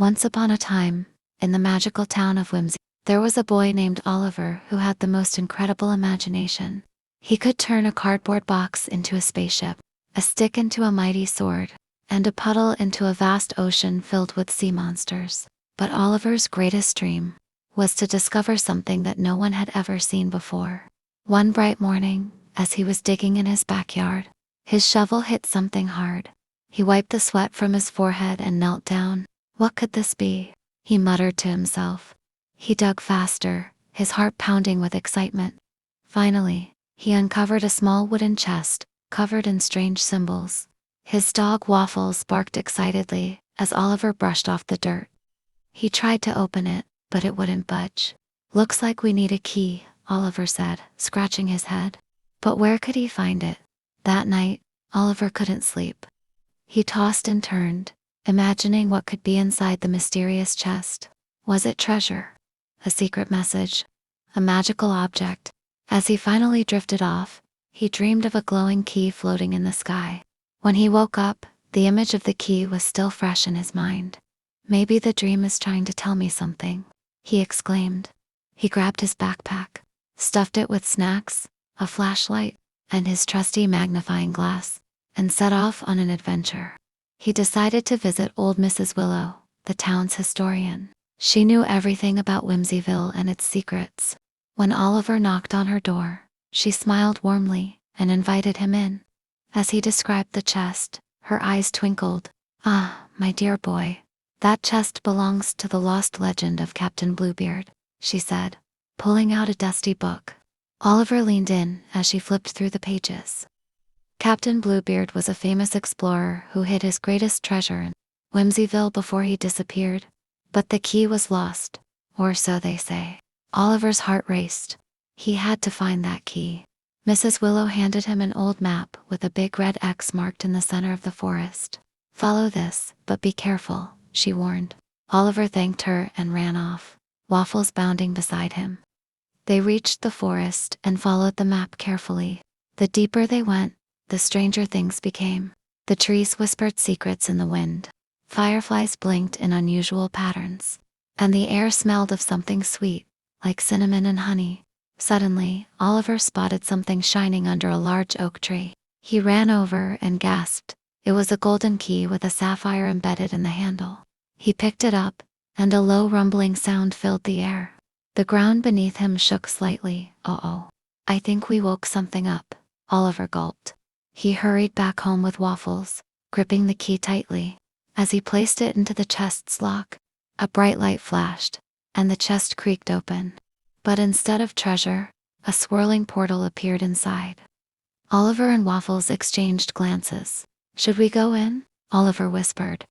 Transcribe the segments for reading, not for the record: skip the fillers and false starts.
Once upon a time, in the magical town of Whimsy, there was a boy named Oliver who had the most incredible imagination. He could turn a cardboard box into a spaceship, a stick into a mighty sword, and a puddle into a vast ocean filled with sea monsters. But Oliver's greatest dream was to discover something that no one had ever seen before. One bright morning, as he was digging in his backyard, his shovel hit something hard. He wiped the sweat from his forehead and knelt down. What could this be? He muttered to himself. He dug faster, his heart pounding with excitement. Finally, he uncovered a small wooden chest, covered in strange symbols. His dog Waffles barked excitedly as Oliver brushed off the dirt. He tried to open it, but it wouldn't budge. "Looks like we need a key," Oliver said, scratching his head. But where could he find it? That night, Oliver couldn't sleep. He tossed and turned, imagining what could be inside the mysterious chest. Was it treasure? A secret message? A magical object? As he finally drifted off, he dreamed of a glowing key floating in the sky. When he woke up, the image of the key was still fresh in his mind. "Maybe the dream is trying to tell me something," he exclaimed. He grabbed his backpack, stuffed it with snacks, a flashlight, and his trusty magnifying glass, and set off on an adventure. He decided to visit old Mrs. Willow, the town's historian. She knew everything about Whimsyville and its secrets. When Oliver knocked on her door, she smiled warmly and invited him in. As he described the chest, her eyes twinkled. "Ah, my dear boy, that chest belongs to the lost legend of Captain Bluebeard," she said, pulling out a dusty book. Oliver leaned in as she flipped through the pages. Captain Bluebeard was a famous explorer who hid his greatest treasure in Whimsyville before he disappeared. But the key was lost, or so they say. Oliver's heart raced. He had to find that key. Mrs. Willow handed him an old map with a big red X marked in the center of the forest. "Follow this, but be careful," she warned. Oliver thanked her and ran off, Waffles bounding beside him. They reached the forest and followed the map carefully. The deeper they went, the stranger things became. The trees whispered secrets in the wind. Fireflies blinked in unusual patterns. And the air smelled of something sweet, like cinnamon and honey. Suddenly, Oliver spotted something shining under a large oak tree. He ran over and gasped. It was a golden key with a sapphire embedded in the handle. He picked it up, and a low rumbling sound filled the air. The ground beneath him shook slightly. "Uh-oh. I think we woke something up," Oliver gulped. He hurried back home with Waffles, gripping the key tightly. As he placed it into the chest's lock, a bright light flashed, and the chest creaked open. But instead of treasure, a swirling portal appeared inside. Oliver and Waffles exchanged glances. "Should we go in?" Oliver whispered.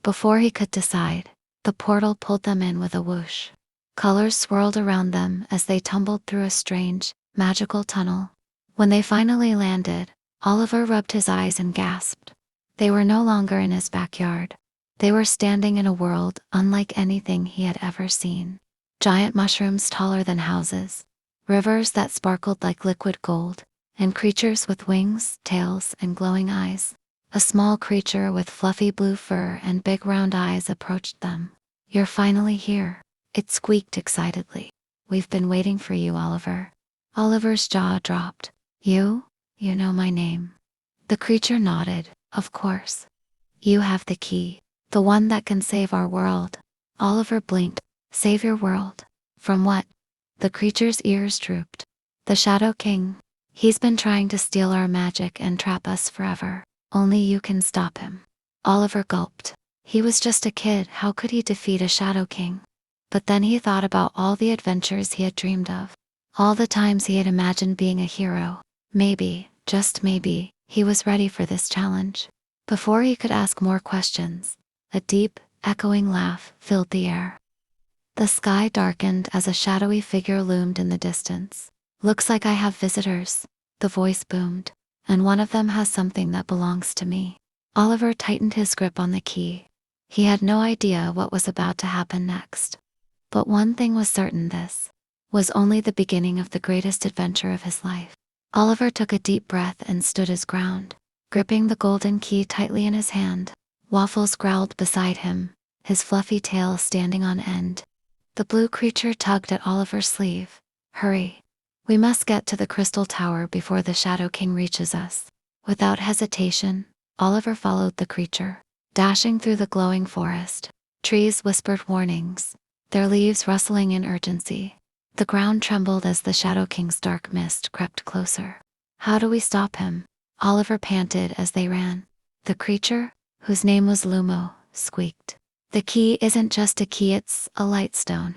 Before he could decide, the portal pulled them in with a whoosh. Colors swirled around them as they tumbled through a strange, magical tunnel. When they finally landed, Oliver rubbed his eyes and gasped. They were no longer in his backyard. They were standing in a world unlike anything he had ever seen. Giant mushrooms taller than houses, rivers that sparkled like liquid gold, and creatures with wings, tails, and glowing eyes. A small creature with fluffy blue fur and big round eyes approached them. "You're finally here," it squeaked excitedly. "We've been waiting for you, Oliver." Oliver's jaw dropped. You know my name." The creature nodded. "Of course. You have the key, the one that can save our world." Oliver blinked. "Save your world? From what?" The creature's ears drooped. "The Shadow King. He's been trying to steal our magic and trap us forever. Only you can stop him." Oliver gulped. He was just a kid, how could he defeat a Shadow King? But then he thought about all the adventures he had dreamed of. All the times he had imagined being a hero. Maybe, just maybe, he was ready for this challenge. Before he could ask more questions, a deep, echoing laugh filled the air. The sky darkened as a shadowy figure loomed in the distance. "Looks like I have visitors," the voice boomed, "and one of them has something that belongs to me." Oliver tightened his grip on the key. He had no idea what was about to happen next. But one thing was certain: this was only the beginning of the greatest adventure of his life. Oliver took a deep breath and stood his ground, gripping the golden key tightly in his hand. Waffles growled beside him, his fluffy tail standing on end. The blue creature tugged at Oliver's sleeve. Hurry. We must get to the Crystal Tower before the Shadow King reaches us. Without hesitation, Oliver followed the creature, dashing through the glowing forest. Trees whispered warnings, their leaves rustling in urgency. The ground trembled as the Shadow King's dark mist crept closer. How do we stop him? Oliver panted as they ran. The creature, whose name was Lumo, squeaked. The key isn't just a key, it's a lightstone.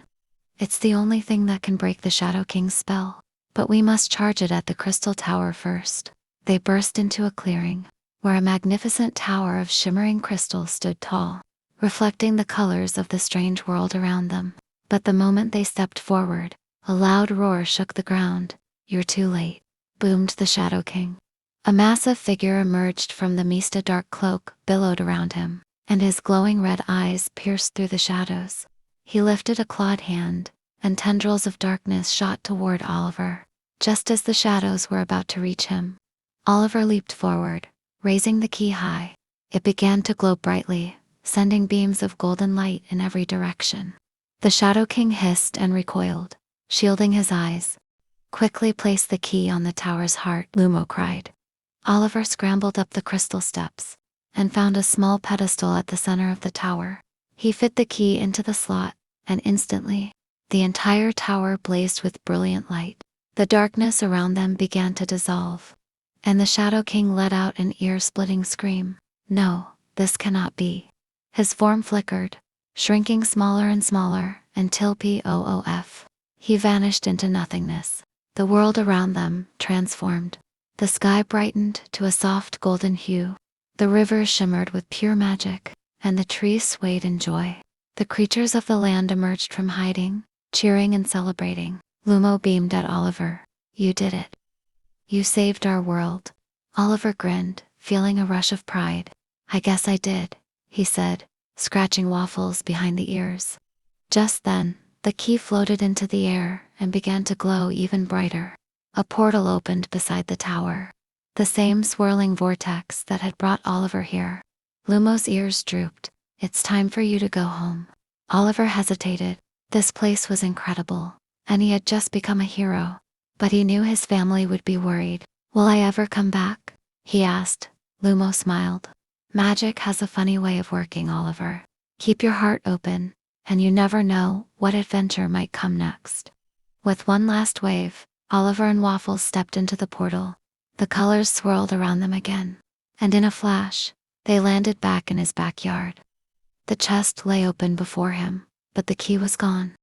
It's the only thing that can break the Shadow King's spell. But we must charge it at the Crystal Tower first. They burst into a clearing, where a magnificent tower of shimmering crystal stood tall, reflecting the colors of the strange world around them. But the moment they stepped forward, a loud roar shook the ground. You're too late, boomed the Shadow King. A massive figure emerged from the mist. A dark cloak billowed around him, and his glowing red eyes pierced through the shadows. He lifted a clawed hand, and tendrils of darkness shot toward Oliver. Just as the shadows were about to reach him, Oliver leaped forward, raising the key high. It began to glow brightly, sending beams of golden light in every direction. The Shadow King hissed and recoiled, shielding his eyes. Quickly place the key on the tower's heart, Lumo cried. Oliver scrambled up the crystal steps, and found a small pedestal at the center of the tower. He fit the key into the slot, and instantly, the entire tower blazed with brilliant light. The darkness around them began to dissolve, and the Shadow King let out an ear-splitting scream. No, this cannot be. His form flickered, shrinking smaller and smaller, until poof. He vanished into nothingness. The world around them transformed. The sky brightened to a soft golden hue. The river shimmered with pure magic, and the trees swayed in joy. The creatures of the land emerged from hiding, cheering and celebrating. Lumo beamed at Oliver. You did it. You saved our world. Oliver grinned, feeling a rush of pride. I guess I did, he said, scratching Waffles behind the ears. Just then, the key floated into the air and began to glow even brighter. A portal opened beside the tower. The same swirling vortex that had brought Oliver here. Lumo's ears drooped. It's time for you to go home. Oliver hesitated. This place was incredible, and he had just become a hero. But he knew his family would be worried. Will I ever come back? He asked. Lumo smiled. Magic has a funny way of working, Oliver. Keep your heart open, and you never know what adventure might come next. With one last wave, Oliver and Waffles stepped into the portal. The colors swirled around them again, and in a flash, they landed back in his backyard. The chest lay open before him, but the key was gone.